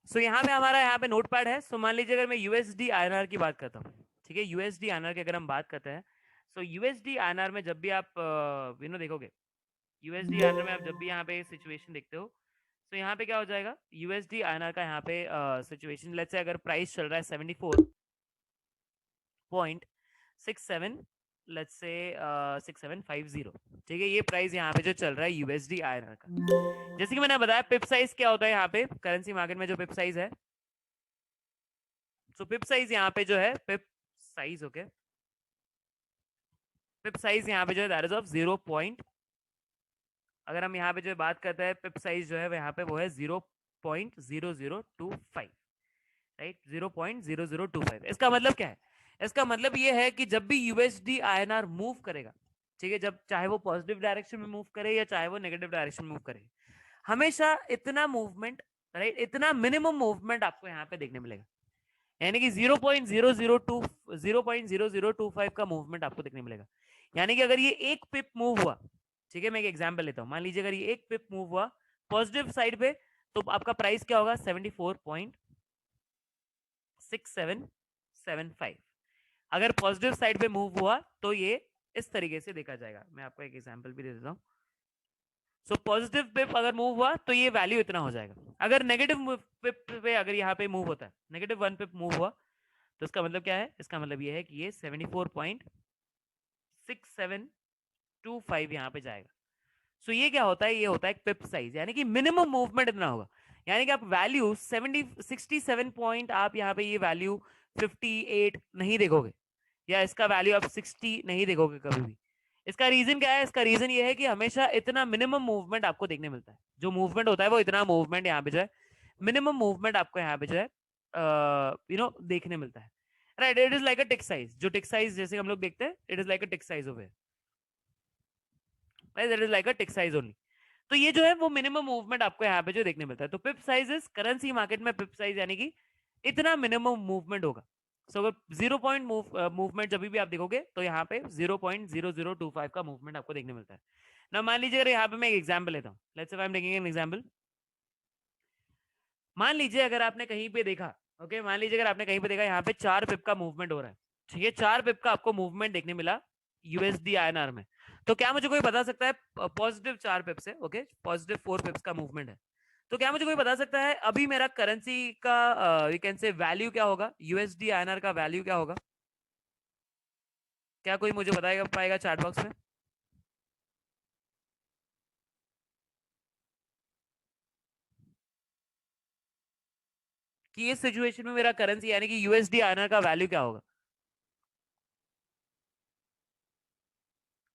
सो यहाँ पे हमारा यहाँ पे नोटपैड है। सो मान लीजिए अगर मैं यूएसडी आईएनआर की बात करता हूँ, ठीक है, यूएसडी आईएनआर की अगर हम बात करते हैं, सो यूएसडी आईएनआर में जब भी आप देखोगे, यूएसडी आईएनआर में आप जब भी यहाँ पे सिचुएशन देखते हो, तो यहाँ पे क्या हो जाएगा, यूएसडी आईएनआर का यहाँ पे सिचुएशन, लेट्स से अगर प्राइस चल रहा है 74.67, लेट्स से 6750, ठीक है, ये प्राइस यहाँ पे जो चल रहा है यूएसडी आईएनआर का। जैसे कि मैंने बताया पिप साइज क्या होता है यहाँ पे करेंसी मार्केट में, जो पिप साइज है, सो पिप साइज यहाँ पे जो है, पिप साइज, ओके, पिप साइज यहाँ पे जो है दैट इज ऑफ 0. अगर हम यहाँ पे जो बात करते हैं पिप साइज जो है यहाँ पे वो है 0.0025, राइट, 0.0025। इसका मतलब क्या है, इसका मतलब ये है कि जब भी यूएसडी आईएनआर मूव करेगा, ठीक है, जब चाहे वो पॉजिटिव डायरेक्शन में मूव करे या चाहे वो नेगेटिव डायरेक्शन में मूव करे, हमेशा इतना मूवमेंट, राइट, इतना मिनिमम मूवमेंट आपको यहाँ पे देखने मिलेगा, यानी कि 0.025 का मूवमेंट आपको देखने मिलेगा। यानी कि अगर ये एक पिप मूव हुआ, ठीक है, मैं एक एग्जांपल लेता हूं, मान लीजिए अगर ये एक पिप मूव हुआ पॉजिटिव साइड पे, तो आपका प्राइस क्या होगा, 74.6775। अगर पॉजिटिव साइड पे मूव हुआ तो ये इस तरीके से देखा जाएगा। मैं आपको एक एग्जांपल भी दे देता हूं। सो पॉजिटिव पिप अगर मूव हुआ तो ये वैल्यू इतना हो जाएगा। अगर नेगेटिव पिप पे अगर यहाँ पे मूव होता है, -1 पिप मूव हुआ, तो इसका मतलब क्या है, इसका मतलब ये है कि ये 74.6725 यहाँ पे जाएगा। सो ये क्या होता है, ये होता है पिप साइज, यानी कि मिनिमम मूवमेंट इतना होगा। यानी कि आप वैल्यू 67 पॉइंट, आप यहाँ पे ये वैल्यू 58 नहीं देखोगे, या इसका वैल्यू आप 60 नहीं देखोगे कभी भी। इसका रीजन क्या है, इसका रीजन ये है कि हमेशा इतना मिनिमम मूवमेंट आपको देखने मिलता है। जो मूवमेंट होता है वो इतना मूवमेंट यहाँ पे जो है, मिनिमम मूवमेंट आपको यहाँ पे जो है देखने मिलता है, right. It is like a tick size, जो टिक साइज जैसे हम लोग देखते हैं, it is like a tick size over, right, it is like a tick size only. तो ये जो है वो मिनिमम मूवमेंट आपको यहाँ पे जो देखने मिलता है। तो पिप साइज इज करेंसी मार्केट में पिप साइज, यानी कि इतना मिनिमम मूवमेंट होगा। सो अगर 0 पॉइंट मूवमेंट जब भी आप देखोगे तो यहाँ पे 0.0025 का मूवमेंट आपको देखने मिलता है ना। मान लीजिए अगर यहाँ पे मैं एक एग्जांपल लेता हूँ, let's say I am taking an example. मान लीजिए अगर आपने कहीं पे देखा, ओके, मान लीजिए अगर आपने कहीं पे देखा यहाँ पे 4 पिप का मूवमेंट हो रहा है, ठीक है, 4 पिप का आपको मूवमेंट देखने मिला यूएसडी आईएनआर में, तो क्या मुझे कोई बता सकता है पॉजिटिव 4 पिप से, ओके, पॉजिटिव 4 पिप्स का मूवमेंट है, तो क्या मुझे कोई बता सकता है अभी मेरा करेंसी का वी कैन से वैल्यू क्या होगा, यूएसडी आईएनआर का वैल्यू क्या होगा? क्या कोई मुझे बताएगा पाएगा चैट बॉक्स में? कि इस सिचुएशन में मेरा करेंसी यानी कि यूएसडी आईएनआर का वैल्यू क्या होगा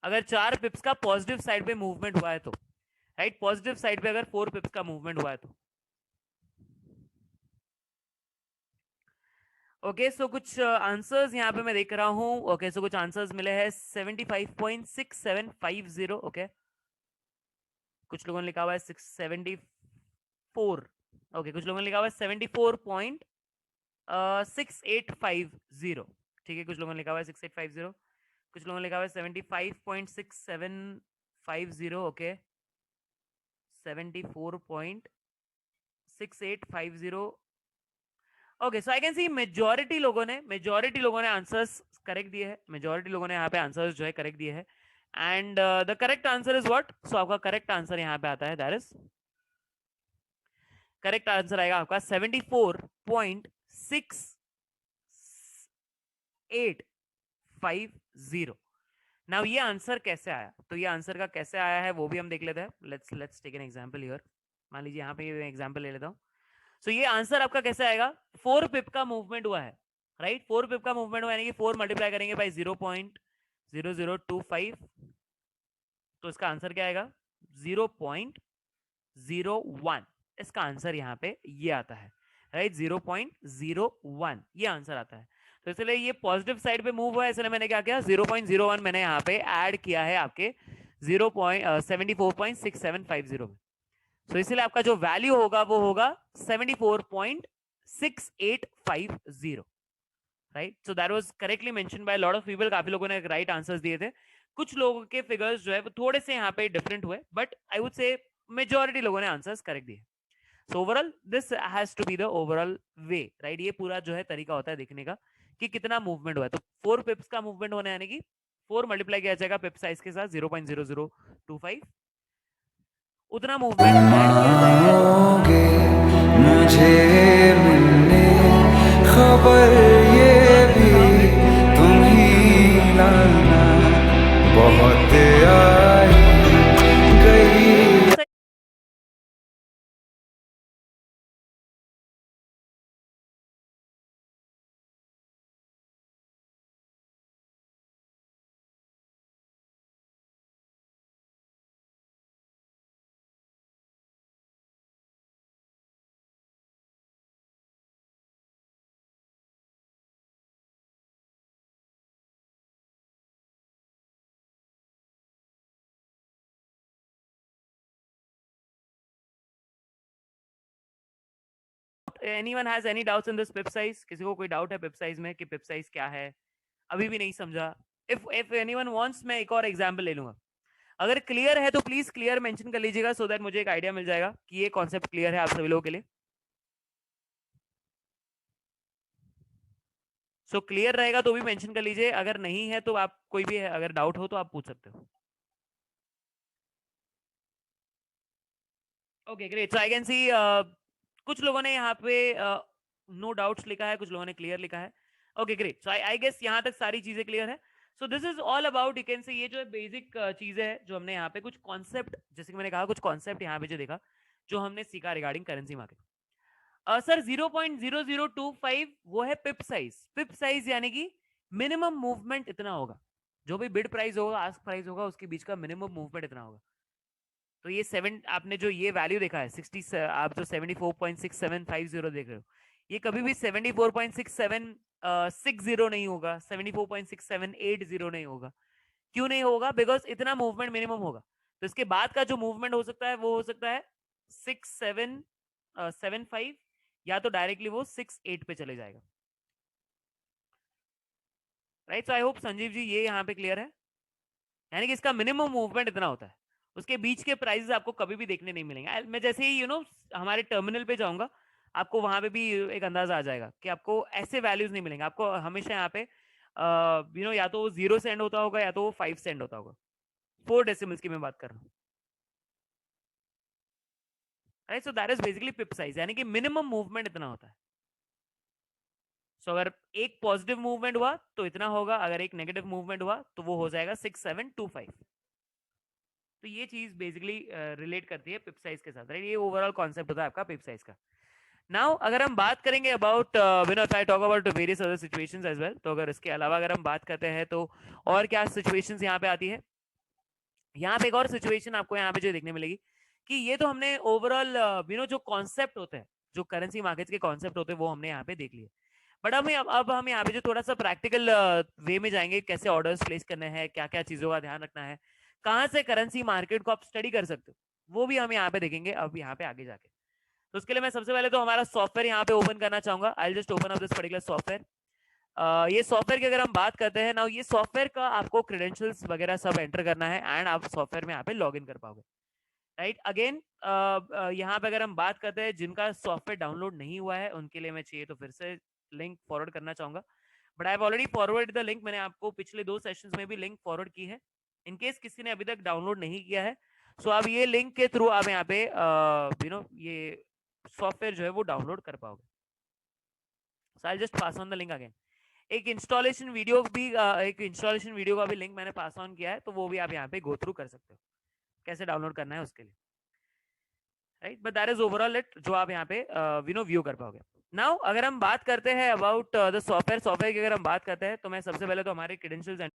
अगर 4 पिप्स का पॉजिटिव साइड पे मूवमेंट हुआ है तो, राइट, पॉजिटिव साइड पे अगर 4 पिप्स का मूवमेंट हुआ है तो। ओके, सो कुछ आंसर्स यहाँ पे मैं देख रहा हूँ। ओके, सो कुछ आंसर्स मिले हैं 75.6750, ओके, कुछ लोगों ने लिखा हुआ है 674, ओके, कुछ लोगों ने लिखा हुआ है 74.6850, ठीक है, कुछ लोगों ने लिखा हुआ है 6850, कुछ लोगों ने लिखा हुआ है 75.6750, okay, 74.6850, okay. So I can see majority लोगों ने आंसर्स करेक्ट दिए हैं, मेजॉरिटी लोगों ने यहाँ पे आंसर्स जो है करेक्ट दिए हैं। And the correct answer is what, so आपका करेक्ट आंसर यहाँ पे आता है, दैट इज करेक्ट आंसर आएगा आपका 74.6850। नाउ ये आंसर कैसे आया, तो ये आंसर का कैसे आया है वो भी हम देख लेते हैं। Let's take an example here. मान लीजिए यहाँ पे एग्जांपल ले लेता हूँ। सो ये आंसर आपका कैसे आएगा, 4 पिप का मूवमेंट हुआ है, राइट, 4 पिप का मूवमेंट हुआ, यानी कि 4 मल्टीप्लाई करेंगे बाय 0.0025, तो इसका आंसर क्या आएगा 0.01। इसका आंसर यहाँ पे ये आता है, राइट, 0.01 ये आंसर आता है। तो इसलिए ये पॉजिटिव साइड पे मूव हुआ है, इसलिए मैंने क्या किया 0.01 मैंने यहाँ पे ऐड किया है आपके 74.6750 में। तो इसलिए आपका जो वैल्यू होगा वो होगा 74.6850, right. So that was correctly mention by lot of people, काफी लोगों ने राइट आंसर्स दिए थे। कुछ लोगों के फिगर्स जो है वो थोड़े से यहाँ पे डिफरेंट हुए, but I would say majority लोगों ने आंसर्स करेक्ट दिए। So overall this has to be the overall way, right? ये पूरा जो है तरीका होता है देखने का कि कितना मूवमेंट हुआ है। तो 4 पिप्स का मूवमेंट होने यानी कि 4 मल्टीप्लाई किया जाएगा पिप साइज के साथ 0.0025, उतना मूवमेंट ऐड किया जाएगा। मुझे मिलने खबर ये भी तुम ही लाना, बहुत आई गई। Anyone has any doubts in this pip size? किसी को कोई डाउट है पिप साइज में कि पिप साइज क्या है? अभी भी नहीं समझा? इफ एनीवन वांट्स, मैं एक और एग्जांपल ले लूंगा। अगर क्लियर है तो प्लीज क्लियर मेंशन कर लीजिएगा, सो दैट मुझे एक आइडिया मिल जाएगा कि ये कॉन्सेप्ट क्लियर है आप सभी लोगों के लिए। सो क्लियर रहेगा तो भी मेंशन कर लीजिए, अगर नहीं है तो आप कोई भी है, अगर डाउट हो तो आप पूछ सकते हो। Okay great, so I can see कुछ लोगों ने यहाँ पे नो डाउट्स लिखा है, कुछ लोगों ने क्लियर लिखा है। Okay great, so I guess यहाँ तक सारी चीजें क्लियर है। So this is all about, you can say ये जो बेसिक चीजें है जो हमने यहाँ पे कुछ कॉन्सेप्ट, जैसे कि मैंने कहा कुछ कॉन्सेप्ट यहाँ पे जो देखा, जो हमने सीखा रिगार्डिंग करेंसी मार्केट। सर 0.0025 वो है पिप साइज। पिप साइज यानी कि मिनिमम मूवमेंट इतना होगा, जो भी बिड प्राइस होगा आस्क प्राइस होगा उसके बीच का मिनिमम मूवमेंट इतना होगा। तो ये 7, आपने जो ये वैल्यू देखा है 60, आप जो 74.6750 देख रहे हो, ये कभी भी 74.6760 नहीं होगा, 74.6780 नहीं होगा। क्यों नहीं होगा? बिकॉज इतना मूवमेंट मिनिमम होगा। तो इसके बाद का जो मूवमेंट हो सकता है वो हो सकता है 6775, या तो डायरेक्टली वो 68 पे चले जाएगा, right? So I hope Sanjeev ji ये यहाँ पे क्लियर है, यानी कि इसका मिनिमम मूवमेंट इतना होता है, उसके बीच के प्राइसेस आपको कभी भी देखने नहीं मिलेंगे। मैं जैसे ही हमारे टर्मिनल पे जाऊंगा, आपको वहां पे भी एक अंदाजा आ जाएगा कि आपको ऐसे वैल्यूज नहीं मिलेंगे। आपको हमेशा यहाँ पे या तो वो 0 सेंड होता होगा या तो वो 5 सेंड होता होगा। 4 डेसिमल्स की मैं बात कर रहा हूँ, right? So that is basically pip size, यानी कि मिनिमम मूवमेंट इतना होता है। सो अगर एक पॉजिटिव मूवमेंट हुआ तो इतना होगा, अगर एक नेगेटिव मूवमेंट हुआ तो वो हो जाएगा 6725। तो ये चीज बेसिकली रिलेट करती है पिप साइज के साथ, राइट? ये ओवरऑल कॉन्सेप्ट होता है आपका पिप साइज का। नाउ अगर हम बात करेंगे about if I talk about various other situations as well, तो अगर इसके अलावा अगर हम बात करते हैं तो और क्या सिचुएशंस यहाँ पे आती है? यहाँ पे एक और सिचुएशन आपको यहाँ पे जो देखने मिलेगी कि ये तो हमने ओवरऑल जो कॉन्सेप्ट होते हैं, जो करेंसी मार्केट्स के कॉन्सेप्ट होते हैं, वो हमने यहाँ पे देख लिए। बट अब हम यहाँ पे जो थोड़ा सा प्रैक्टिकल वे में जाएंगे, कैसे ऑर्डर्स प्लेस करने हैं, क्या क्या चीजों का ध्यान रखना है, कहाँ से करेंसी मार्केट को आप स्टडी कर सकते हो, वो भी हम यहाँ पे देखेंगे अब यहाँ पे आगे जाके। तो उसके लिए मैं सबसे पहले तो हमारा सॉफ्टवेयर यहाँ पे ओपन करना चाहूंगा। I just open up this particular software. ये सॉफ्टवेयर की अगर हम बात करते हैं ना, ये सॉफ्टवेयर का आपको क्रेडेंशियल्स वगैरह सब एंटर करना है एंड आप सॉफ्टवेयर में यहाँ पे लॉग इन कर पाओगे, राइट? अगेन यहाँ पे अगर हम बात करते हैं जिनका सॉफ्टवेयर डाउनलोड नहीं हुआ है उनके लिए मैं चाहिए तो फिर से लिंक फॉरवर्ड करना चाहूंगा, but I have already forward the link. मैंने आपको पिछले 2 सेशंस में भी लिंक फॉरवर्ड की है, इन केस किसी ने अभी तक डाउनलोड नहीं किया है। सो आप ये लिंक के थ्रू आप यहाँ पे ये सॉफ्टवेयर जो है वो डाउनलोड कर पाओगे। So I just pass on the link again. एक इंस्टॉलेशन वीडियो भी एक इंस्टॉलेशन वीडियो का भी लिंक मैंने पास ऑन किया है, तो वो भी आप यहाँ पे गो थ्रू कर सकते हो, कैसे डाउनलोड करना है उसके लिए, right? But that is overall it, जो आप यहाँ पे व्यू कर पाओगे। नाउ अगर हम बात करते हैं अबाउट द सॉफ्टवेयर की अगर हम बात करते हैं, तो मैं सबसे पहले तो हमारे क्रेडेंशियल्स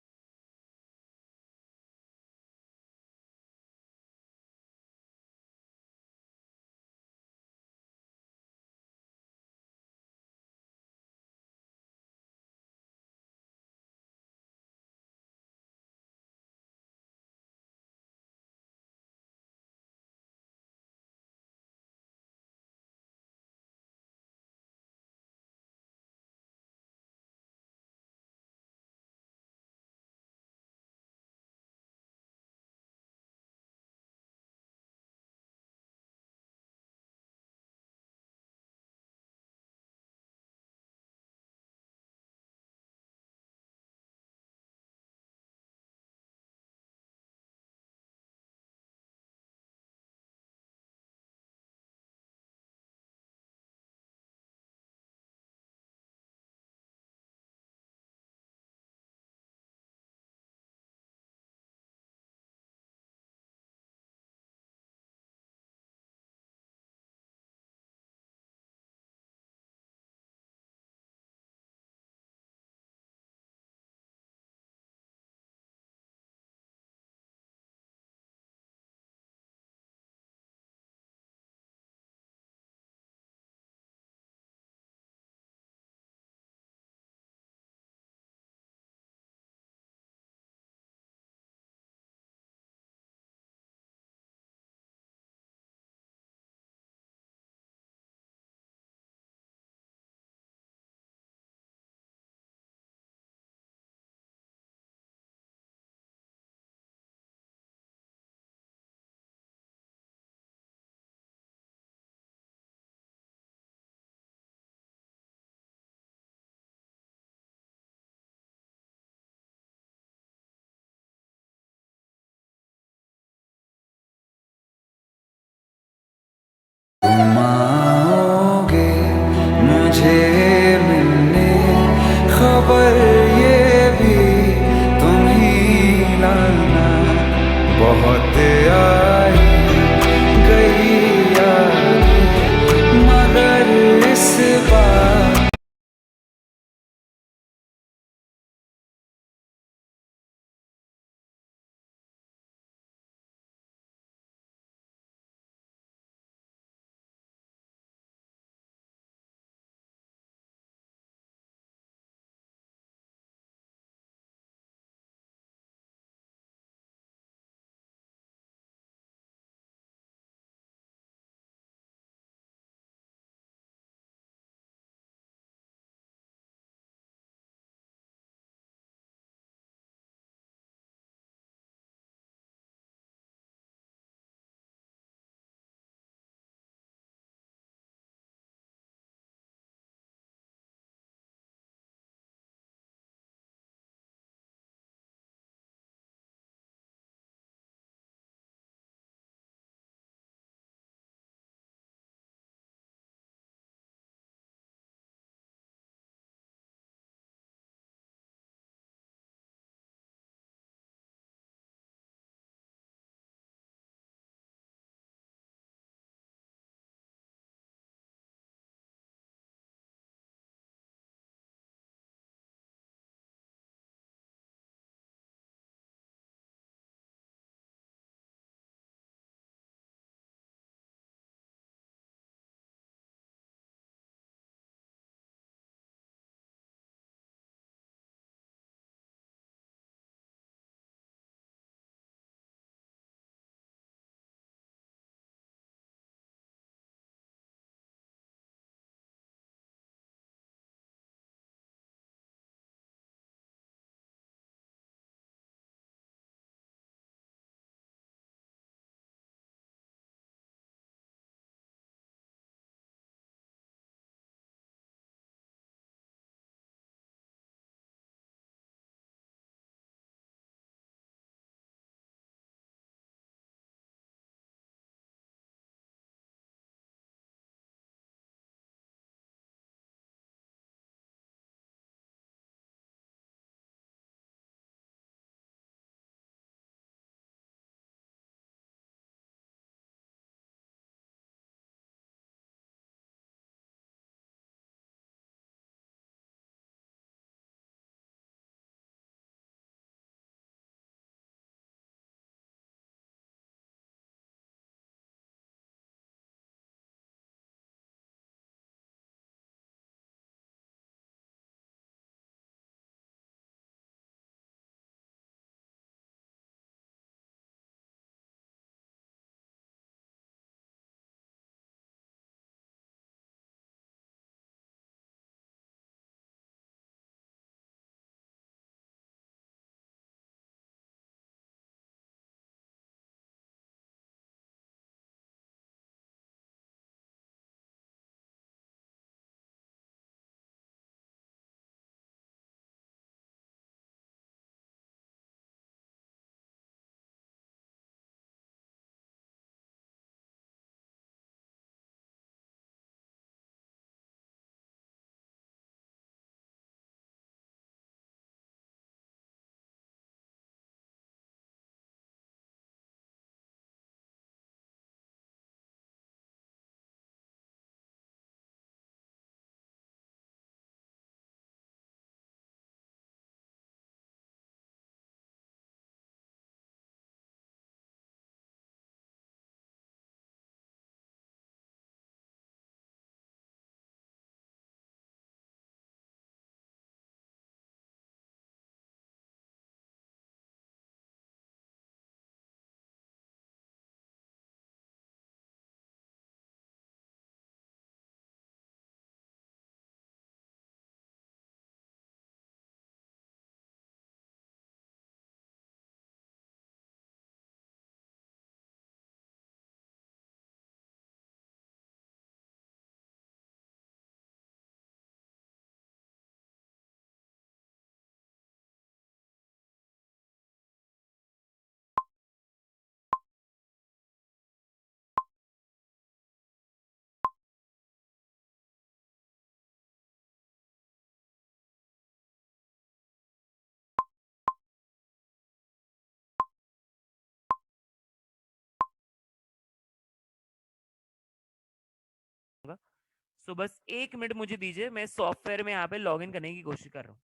सो बस 1 मिनट मुझे दीजिए, मैं सॉफ्टवेयर में यहाँ पे लॉग इन करने की कोशिश कर रहा हूँ।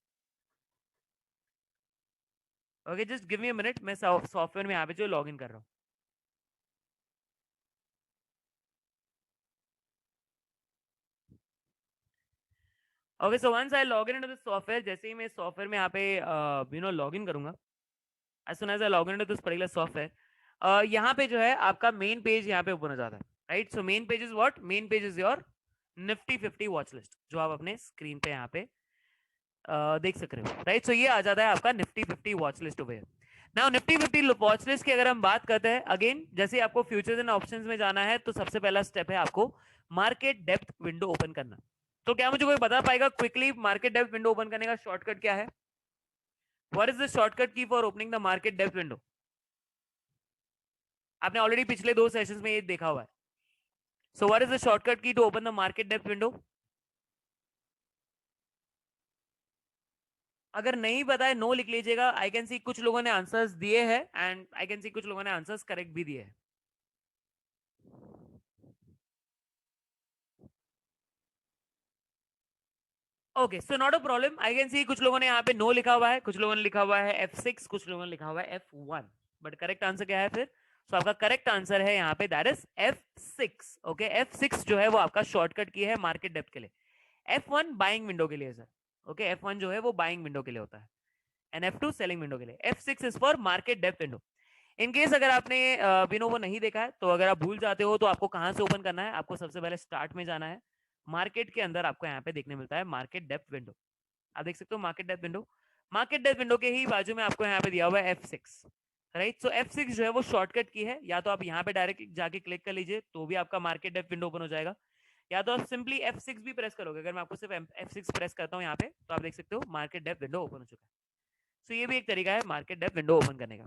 Okay, just give me a minute, मैं सॉफ्टवेयर में यहाँ पे जो लॉग इन कर रहा हूँ। Okay, so once I log in into the software, जैसे ही मैं सॉफ्टवेयर में यहाँ पे लॉग इन करूंगा, as soon as I log in into this particular software, यहाँ पे जो है आपका मेन पेज यहाँ पे ओपन हो जाता है, right. So main page is what? Main page is your Nifty 50 watch list, जो आप अपने स्क्रीन पे यहाँ पे देख सक रहे हो, राइट। सो ये आ जाता है आपका Nifty 50 watch list over. Now Nifty 50 watch list की अगर हम बात करते हैं, अगेन जैसे आपको फ्यूचर्स एंड ऑप्शंस में जाना है, तो सबसे पहला स्टेप है आपको मार्केट डेप्थ विंडो ओपन करना। तो क्या मुझे कोई बता पाएगा quickly market depth window open करने का शॉर्टकट क्या है? What is the shortcut key for opening the market depth window? आपने ऑलरेडी पिछले 2 सेशंस में ये देखा हुआ है। So what is the shortcut key to open the market depth window? अगर नहीं पता है नो लिख लीजिएगा। आई कैन सी कुछ लोगों ने आंसर्स दिए हैं एंड आई कैन सी कुछ लोगों ने आंसर्स करेक्ट भी दिए हैं। Okay, so not a problem. I can see कुछ लोगों ने यहाँ पे नो लिखा हुआ है, कुछ लोगों ने लिखा हुआ है F6, कुछ लोगों ने लिखा हुआ है F1, बट करेक्ट आंसर क्या है फिर? सो आपका करेक्ट आंसर है यहाँ पे that is F6। Okay, F6 जो है वो आपका शॉर्टकट की है मार्केट डेप्थ के लिए। F1 बाइंग विंडो के लिए सर। ओके, F1 जो है वो बाइंग विंडो के लिए होता है एंड F2 सेलिंग विंडो के लिए। F6 is for market depth window. In case अगर आपने वो नहीं देखा है, तो अगर आप भूल जाते हो तो आपको कहां से ओपन करना है? आपको सबसे पहले स्टार्ट में जाना है, मार्केट के अंदर आपको यहाँ पे देखने मिलता है मार्केट डेप्थ विंडो। आप देख सकते हो market depth window. Market depth window के ही बाजू में आपको यहाँ पे दिया हुआ है F6, राइट। सो F6 जो है वो शॉर्टकट की है, या तो आप यहाँ पे डायरेक्ट जाके क्लिक कर लीजिए तो भी आपका मार्केट डेप्थ विंडो ओपन हो जाएगा, या तो आप सिंपली F6 भी प्रेस करोगे। अगर मैं आपको सिर्फ F6 प्रेस करता हूँ यहाँ पे, तो आप देख सकते हो मार्केट डेप्थ विंडो ओपन हो चुका है। सो ये भी एक तरीका है मार्केट डेप्थ विंडो ओपन करने का।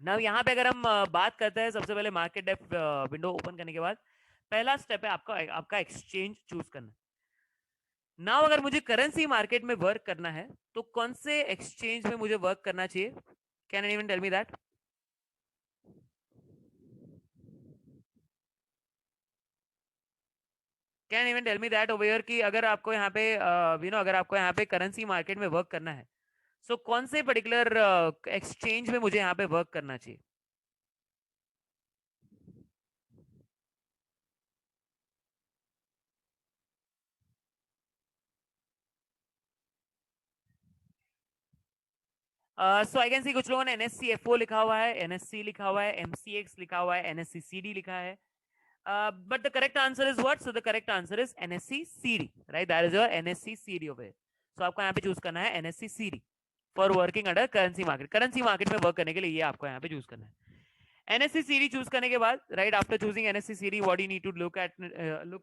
नाउ यहाँ पे अगर हम बात करते हैं, सबसे पहले मार्केट डेप्थ विंडो ओपन करने के बाद पहला स्टेप है आपका एक्सचेंज चूज करना। नाउ अगर मुझे करेंसी मार्केट में वर्क करना है, तो कौन से एक्सचेंज में मुझे वर्क करना चाहिए? Can anyone tell me that? Can even tell me that over here कि अगर आपको यहाँ पे अगर आपको यहाँ पे करेंसी मार्केट में वर्क करना है, सो कौन से पर्टिकुलर एक्सचेंज में मुझे यहाँ पे वर्क करना चाहिए? सो आई कैन सी कुछ लोगों ने NSCFO लिखा हुआ है, NSC लिखा हुआ है, MCX लिखा हुआ है, NSCCD लिखा है, but the correct answer is what? So the correct answer is NSCCD, right? That is your NSCCD over here. So आपको यहाँ पे चूज करना है NSCCD for working under currency market. Currency market में वर्क करने के लिए ये आपको यहाँ पे चूज करना है। NSCCD चूज करने के बाद, right after choosing NSCCD, what you need to look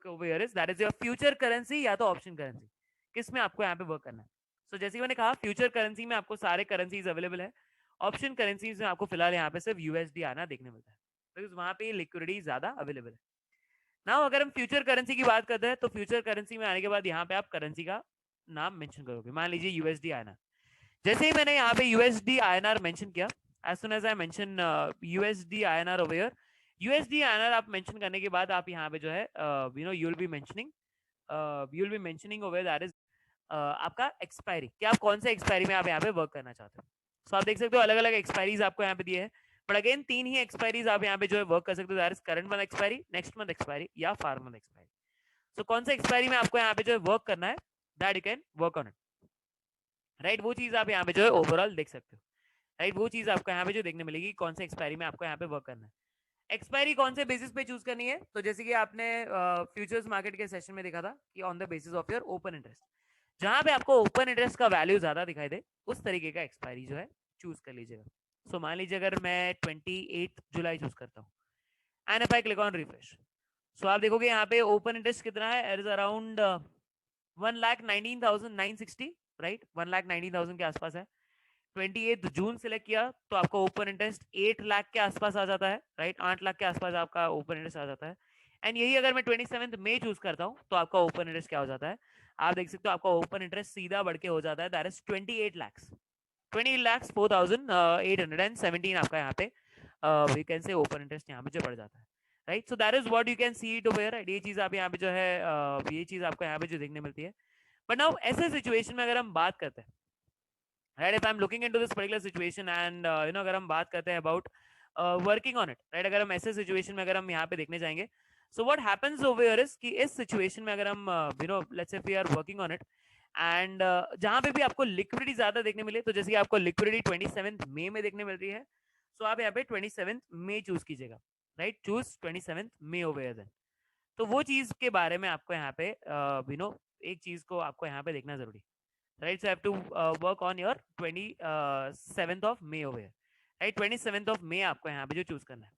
over here is that is your future currency या तो ऑप्शन करेंसी, किस में आपको यहाँ पे वर्क करना है। सो जैसे मैंने कहा, फ्यूचर करेंसी में आपको सारे करेंसीज अवेलेबल है। ऑप्शन करेंसीज में आपको फिलहाल यहाँ पे सिर्फ USD आना देखने मिलता है, बिकॉज वहां पे लिक्विडिटी ज्यादा अवेलेबल है। नाउ अगर हम फ्यूचर करेंसी की बात करते हैं, तो फ्यूचर करेंसी में आने के बाद यहाँ पे आप करेंसी का नाम मेंशन करोगे। मान लीजिए USD INR। जैसे ही मैंने यहाँ पे USD INR मेंशन किया, as soon as I mention USD INR over here, USD INR आप मेंशन करने के बाद आप यहाँ पे जो है you will be mentioning over that is आपका एक्सपायरी, कि आप कौन से एक्सपायरी में आप यहाँ पे वर्क करना चाहते हो। सो आप देख सकते हो अलग अलग एक्सपायरीज आपको यहाँ पे दिए हैं, बट अगेन 3 ही एक्सपायरीज आप यहाँ पे जो है वर्क कर सकते हो, that is current month expiry, next month expiry या फार मंथ एक्सपायरी। सो कौन सा एक्सपायरी में आपको यहाँ पे जो है वर्क करना है, that you can work on it, right. वो चीज आप यहाँ पे जो है ओवरऑल देख सकते हो, राइट। वो चीज आपको यहाँ पे जो देखने मिलेगी कौन से एक्सपायरी में आपको यहाँ पे वर्क करना है। एक्सपायरी कौन से बेसिस पे चूज करनी है? तो जैसे कि आपने फ्यूचर्स मार्केट के सेशन में देखा था कि on the basis of your open interest, जहां पे आपको ओपन इंटरेस्ट का वैल्यू ज्यादा दिखाई दे, उस तरीके का एक्सपायरी जो है चूज कर लीजिएगा। सो मान लीजिए अगर मैं 28 जुलाई चूज करता हूँ and if I click on refresh, so आप देखोगे यहाँ पे ओपन इंटरेस्ट कितना है, इट इज अराउंड 1,19,960, राइट। 1,19,000 के आसपास है। 28 जून सिलेक्ट किया तो आपका ओपन इंटरेस्ट 8 लाख के आसपास आ जाता है, राइट। 8 लाख के आसपास आपका ओपन इंटरेस्ट आ जाता है। एंड यही अगर मैं 27 मई चूज करता हूँ, तो आपका ओपन इंटरेस्ट क्या हो जाता है? आप देख सकते हो आपका ओपन इंटरेस्ट सीधा बढ़ के हो जाता है, दैट इज 28 lakhs, 20 lakhs 4,817 आपका यहाँ पे we can say open interest यहाँ पे जो बढ़ जाता है। Right. So that is what you can see it over, right. ये चीज आप यहाँ पे जो है ये चीज आपको यहाँ पे जो देखने मिलती है. बट नाउ ऐसे सिचुएशन में अगर हम बात करते हैं, right, if I am looking into this particular situation and अगर हम बात करते हैं about working on it, right, अगर हम ऐसे सिचुएशन में अगर हम यहाँ पे देखने जाएंगे, so what happens over here is कि इस सिचुएशन में अगर हम let's say we are working on it and जहां पे भी आपको लिक्विडिटी ज्यादा देखने मिले, तो जैसे कि आपको लिक्विडिटी 27 मई में देखने मिल रही है, सो आप यहाँ पे 27 मई चूज कीजिएगा, राइट. चूज 27 मई ओवर देन. तो वो चीज के बारे में आपको यहाँ पे एक चीज को आपको यहाँ पे देखना जरूरी, right. So have to work on your 27th of May over, right. 27th of May आपको यहाँ पे जो चूज करना है.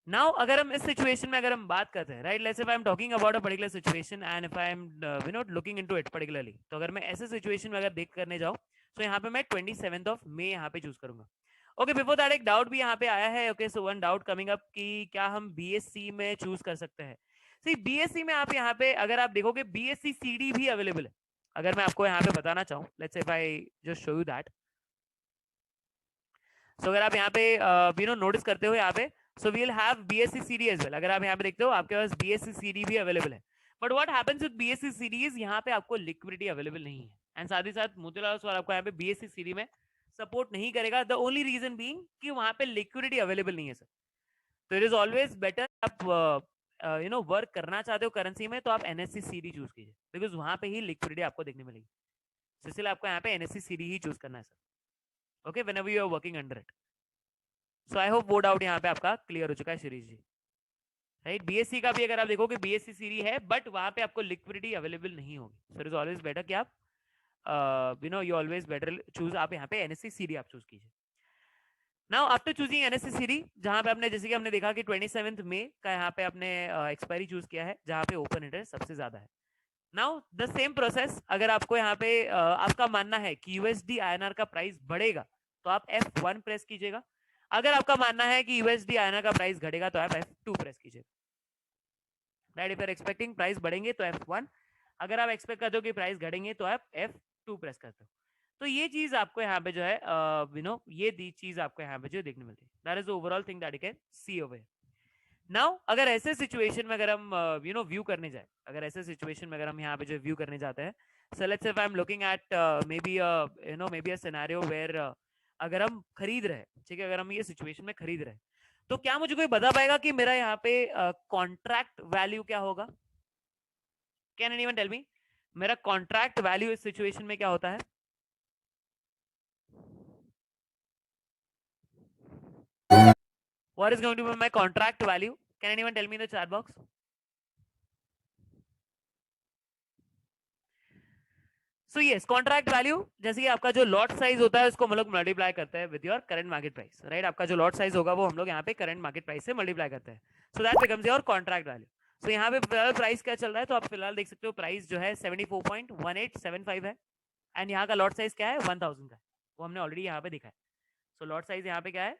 नाउ अगर हम इस सिचुएशन में अगर हम बात करते हैं, right, let's say I am talking about a particular situation and if I am looking into it particularly, तो अगर मैं ऐसे सिचुएशन में अगर देख करने जाऊं, तो यहाँ पे मैं 27th ऑफ मई यहाँ पे चूज करूंगा. ओके, बिफोर दैट एक डाउट भी यहाँ पे आया है. Okay, so one doubt coming up कि क्या हम बीएससी में चूज कर सकते हैं. सी बीएससी में आप यहाँ पे अगर आप देखोगे बीएससी सीडी भी अवेलेबल है. अगर मैं आपको यहाँ पे बताना चाहूँ, let's say if I just show you that. So अगर आप यहाँ पे नोटिस करते हो यहाँ पे, so we will have BSC CD as well. अगर आप यहाँ पे देखते हो आपके पास बीएससी सीडी भी अवेलेबल है. But what happens with BSC series, यहाँ पे आपको लिक्विडिटी अवेलेबल नहीं है. एंड साथ ही साथ मोतीलाल ओसवाल आपको यहाँ पे बीएससी सीडी में सपोर्ट नहीं करेगा. द ओनली रीजन बीइंग कि वहां पे लिक्विडिटी अवेलेबल नहीं है सर. तो इट इज ऑलवेज बेटर आप वर्क करना चाहते हो करेंसी में, तो आप एनएससी सीडी चूज कीजिए, बिकॉज वहां पे ही लिक्विडिटी आपको देखने मिलेगी. तो इसलिए आपको यहाँ पे एनएससी सीडी ही चूज करना है sir. Okay, whenever you are working under it. So I hope वो डाउट यहाँ पे आपका क्लियर हो चुका है शिरीष जी, राइट. बीएससी का भी अगर आप देखोगे बीएससी सीरी है, बट वहां पे आपको लिक्विडिटी अवेलेबल नहीं होगी. So it is always better कि आप यू ऑलवेज बेटर चूज, आप यहाँ पे एनएससी सीरी आप चूज कीजिए. नाउ आफ्टर चूजिंग एनएससी सीरी, जहां पे आपने जैसे कि हमने देखा कि 27 मई का यहाँ पे आपने एक्सपायरी चूज किया है, जहां पे ओपन इंटरेस्ट सबसे ज्यादा है. नाउ द सेम प्रोसेस, अगर आपको यहाँ पे आपका मानना है कि यूएसडी आईएनआर का प्राइस बढ़ेगा, तो आप F1 प्रेस कीजिएगा. अगर आपका मानना है कि यूएसडी आईएनआर का प्राइस घटेगा, तो आप F2 प्रेस कीजिएगा. Right, if you are expecting price बढ़ेंगे तो F1, अगर आप एक्सपेक्ट करते हो कि प्राइस घटेंगे तो आप F2 प्रेस करते हो. तो ये चीज आपको यहाँ पे जो है ये चीज आपको यहाँ पे जो देखने मिलती है. That is overall thing that you can C over. Now अगर ऐसे सिचुएशन में अगर हम व्यू करने जाए, अगर ऐसे सिचुएशन में अगर हम यहाँ पे जो व्यू करने जाते हैं, so let's say if I am looking at maybe a scenario where अगर हम खरीद रहे, ठीक है, अगर हम ये सिचुएशन में खरीद रहे, तो क्या मुझे कोई बता पाएगा कि मेरा यहाँ पे कॉन्ट्रैक्ट वैल्यू क्या होगा? कैन एनीवन टेल मी मेरा कॉन्ट्रैक्ट वैल्यू इस सिचुएशन में क्या होता है? What is going to be my contract value? Can anyone tell me in the chat box? So yes, contract value जैसे कि आपका जो लॉट साइज होता है उसको हम लोग मल्टीप्लाई करते हैं with your current market price, right. आपका जो लॉट साइज होगा वो हम लोग यहाँ पे करंट मार्केट प्राइस से मल्टीप्लाई करते हैं. So that becomes your contract value. So यहाँ पे फिलहाल प्राइस क्या चल रहा है, तो आप फिलहाल देख सकते हो प्राइस जो है 74.1875 है. एंड यहाँ का लॉट साइज क्या है? 1000 का है. वो हमने ऑलरेडी यहाँ पे दिखा है. सो लॉट साइज यहाँ पे क्या है?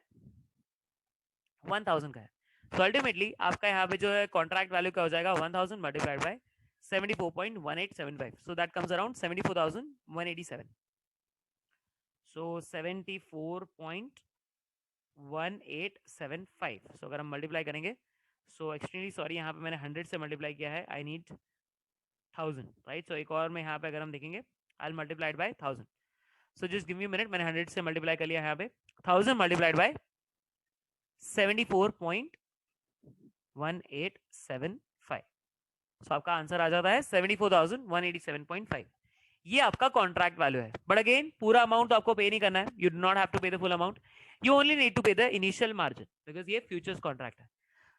1000 का है. तो अल्टीमेटली आपका यहाँ पे जो है कॉन्ट्रैक्ट वैल्यू क्या हो जाएगा? 1000 multiplied by 74.1875. So that comes around 74,187. So 74.1875. So अगर हम मल्टीप्लाई करेंगे, सो एक्सट्रीमली सॉरी यहाँ पे मैंने 100 से मल्टीप्लाई किया है. I need 1000, right. सो एक और में यहाँ पे अगर हम देखेंगे, आई multiplied by 1000. So just give me minute, मैंने 100 से मल्टीप्लाई कर लिया यहाँ पे. 1000 मल्टीप्लाइड बाय 74.1875. सो आपका आंसर आ जाता है 74,187.5. ये आपका कॉन्ट्रैक्ट वैल्यू है. बट अगेन पूरा अमाउंट तो आपको पे नहीं करना है. You do not have to pay the full amount. You only need to pay the initial margin, because ये फ्यूचर्स कॉन्ट्रैक्ट है.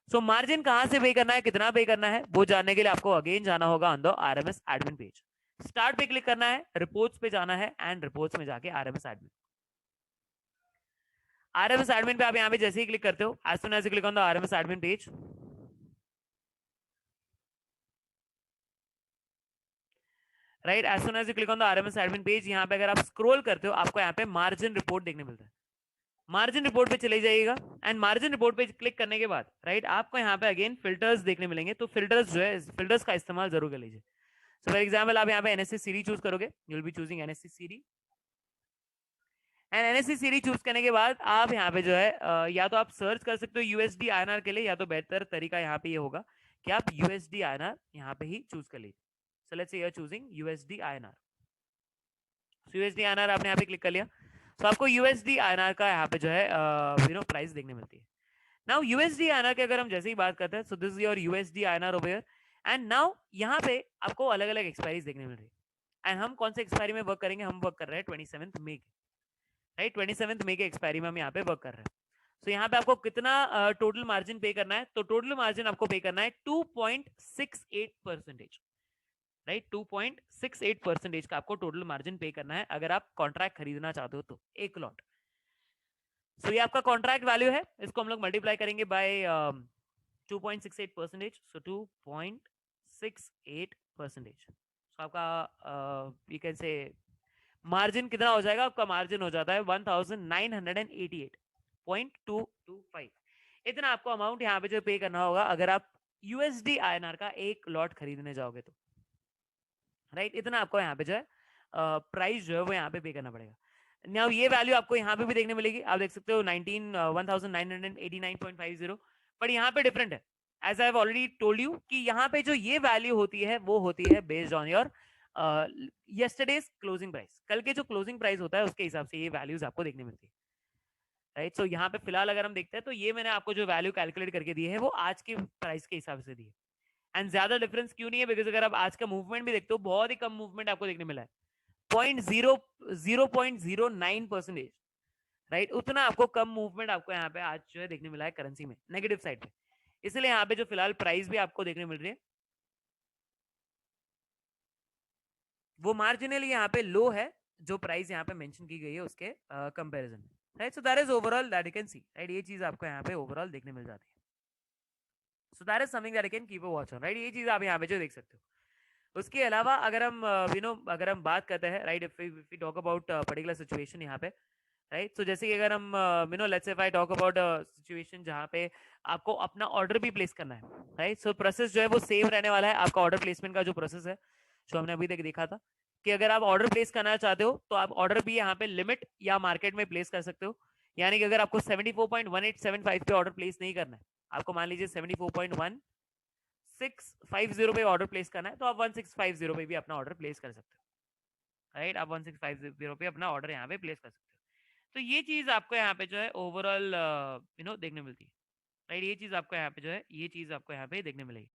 सो मार्जिन कहां से पे करना है, कितना पे करना है, वो जानने के लिए आपको अगेन जाना होगा on the RMS admin page. Start पे क्लिक करना है, रिपोर्ट्स पे जाना है एंड रिपोर्ट्स में जाके आरएमएस एडमिन पे आप यहाँ पे जैसे ही क्लिक करते हो, as soon as you click on the RMS admin page, right, as soon as you click on the RMS admin page, यहाँ पे अगर आप स्क्रॉल करते हो आपको यहाँ पे मार्जिन रिपोर्ट देखने मिलता है. मार्जिन रिपोर्ट पे चले जाइएगा एंड मार्जिन रिपोर्ट पे क्लिक करने के बाद, राइट, आपको यहाँ पे अगेन फिल्टर्स देखने मिलेंगे. तो फिल्टर्स जो है, फिल्टर्स का इस्तेमाल जरूर कर लीजिए. सो फॉर एग्जाम्पल आप यहाँ पे एनएससी सीरी चूज करोगे, you will be choosing NSC series and NSC series choose करने के बाद आप यहाँ पे जो है या तो आप सर्च कर सकते हो यूएसडी आईएनआर के लिए, या तो बेहतर तरीका यहाँ पे ये होगा कि आप यूएसडी आईएनआर यहाँ पे ही चूज कर लीजिए. So let's say you are choosing USD INR. So USD INR आपने यहाँ पे क्लिक कर लिया. तो आपको यूएसडी आईएनआर का यहाँ पे जो है प्राइस देखने मिलती है. नाउ यूएसडी आईएनआर की अगर हम जैसे ही बात करते हैं, सो this is your USD INR over here. And now यहाँ पे आपको अलग अलग एक्सपायरीज देखने मिल रही है. एंड हम कौन से एक्सपायरी में वर्क करेंगे, हम वर्क कर रहे हैं 27 मई के, राइट. 27 मई के एक्सपायरी में हम यहाँ पे वर्क कर रहे हैं. सो यहाँ पे आपको कितना टोटल मार्जिन पे करना है, तो टोटल मार्जिन आपको पे करना है 2.68%, राइट. 2.68% का आपको टोटल मार्जिन पे करना है अगर आप कॉन्ट्रैक्ट खरीदना चाहते हो तो एक लॉट. सो ये आपका कॉन्ट्रैक्ट वैल्यू है, इसको हम लोग मल्टीप्लाई करेंगे बाय 2.68%. सो 2.68%. सो आपका यू कैन से मार्जिन कितना हो जाएगा, आपका मार्जिन हो जाता है 1988.225. इतना आपको अमाउंट यहाँ पे जो पे करना होगा अगर आप यूएसडी आईएनआर का एक लॉट खरीदने जाओगे तो, राइट. इतना आपको यहाँ पे जो है प्राइस जो है वो यहाँ पे पे करना पड़ेगा. नाउ ये वैल्यू आपको यहाँ पे भी देखने मिलेगी, आप देख सकते हो 1989.50. बट यहाँ पे डिफरेंट है, as I have already told you कि यहाँ पे जो ये वैल्यू होती है वो होती है based on your yesterday's closing price. कल के जो क्लोजिंग प्राइस होता है उसके हिसाब से ये वैल्यूज आपको देखने मिलती है, राइट. सो यहाँ पे फिलहाल अगर हम देखते हैं तो ये मैंने आपको जो वैल्यू कैलकुलेट करके दी है वो आज के प्राइस के हिसाब से दी है. एंड ज्यादा डिफरेंस क्यों नहीं है, बिकॉज अगर आप आज का मूवमेंट भी देखते हो बहुत ही कम मूवमेंट आपको देखने मिला है, 0.09%, राइट. उतना आपको कम मूवमेंट आपको यहाँ पे आज जो है देखने मिला है करेंसी में नेगेटिव साइड पे. इसलिए यहाँ पे जो फिलहाल प्राइस भी आपको देखने मिल रही है वो मार्जिनली यहाँ पे लो है, जो प्राइस यहाँ पे मेंशन की गई है उसके कंपैरिजन में, right. So that is overall that you can C, right. ये चीज आपको यहाँ पे ओवरऑल देखने मिल जाती है. सो that is something that you can keep a watch on, right. ये चीज आप यहाँ पे जो देख सकते हो. उसके अलावा अगर हम अगर हम बात करते हैं, right, if we talk about particular situation यहाँ पे, राइट. सो जैसे कि अगर हम let's say if I talk about situation जहाँ पे आपको अपना ऑर्डर भी प्लेस करना है, राइट. सो प्रोसेस जो है वो सेम रहने वाला है. आपका ऑर्डर प्लेसमेंट का जो प्रोसेस है जो हमने अभी तक देखा था कि अगर आप ऑर्डर प्लेस करना चाहते हो तो आप ऑर्डर भी यहाँ पे लिमिट या मार्केट में प्लेस कर सकते हो. यानी कि अगर आपको 74.1875 पे ऑर्डर प्लेस नहीं करना है, आपको मान लीजिए 74.1650 पे ऑर्डर प्लेस करना है, तो आप 1650 पे भी अपना ऑर्डर प्लेस कर सकते हो, राइट. आप 1650 पे अपना ऑर्डर यहाँ पे प्लेस कर सकते हो. तो ये चीज आपको यहाँ पे जो है ओवरऑल देखने मिलती है, राइट. ये चीज आपको यहाँ पे जो है ये चीज आपको यहाँ पे देखने मिलेगी.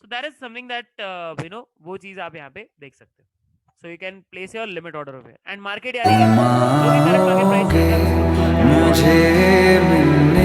सो that is something that you know वो चीज आप यहाँ पे देख सकते हो. So you can place your limit order over and market यानी कि जो भी करंट मार्केट प्राइस चल रहा है उसके ऊपर आप मुझे मिलने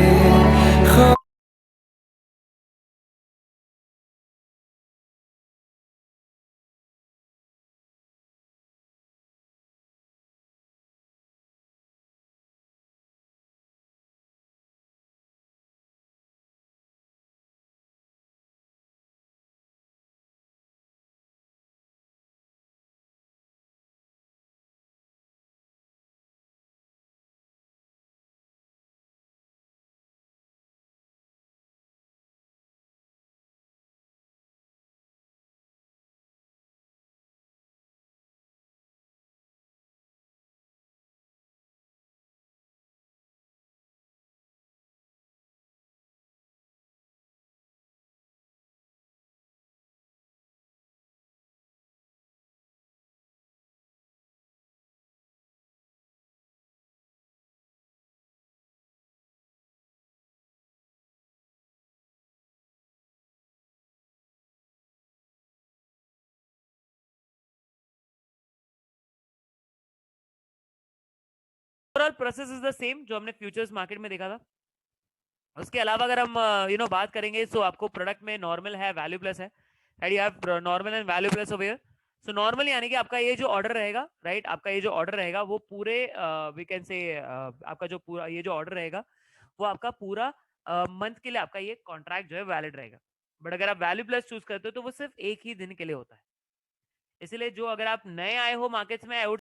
overall process is the same जो हमने फ्यूचर्स मार्केट में देखा था. उसके अलावा अगर हम बात करेंगे सो आपको प्रोडक्ट में नॉर्मल है, वैल्यू प्लस है, right. You have normal and value plus over here. So normal यानी कि आपका ये जो ऑर्डर रहेगा, राइट, आपका ये जो ऑर्डर रहेगा वो पूरे वी कैन से आपका जो पूरा ये जो ऑर्डर रहेगा वो आपका पूरा मंथ के लिए आपका ये कॉन्ट्रैक्ट जो है वैलिड रहेगा. बट अगर आप वैल्यू प्लस चूज करते हो तो वो सिर्फ एक ही दिन के लिए होता है. इसलिए जो अगर आप नए आए हो मार्केट्स में, आई वुड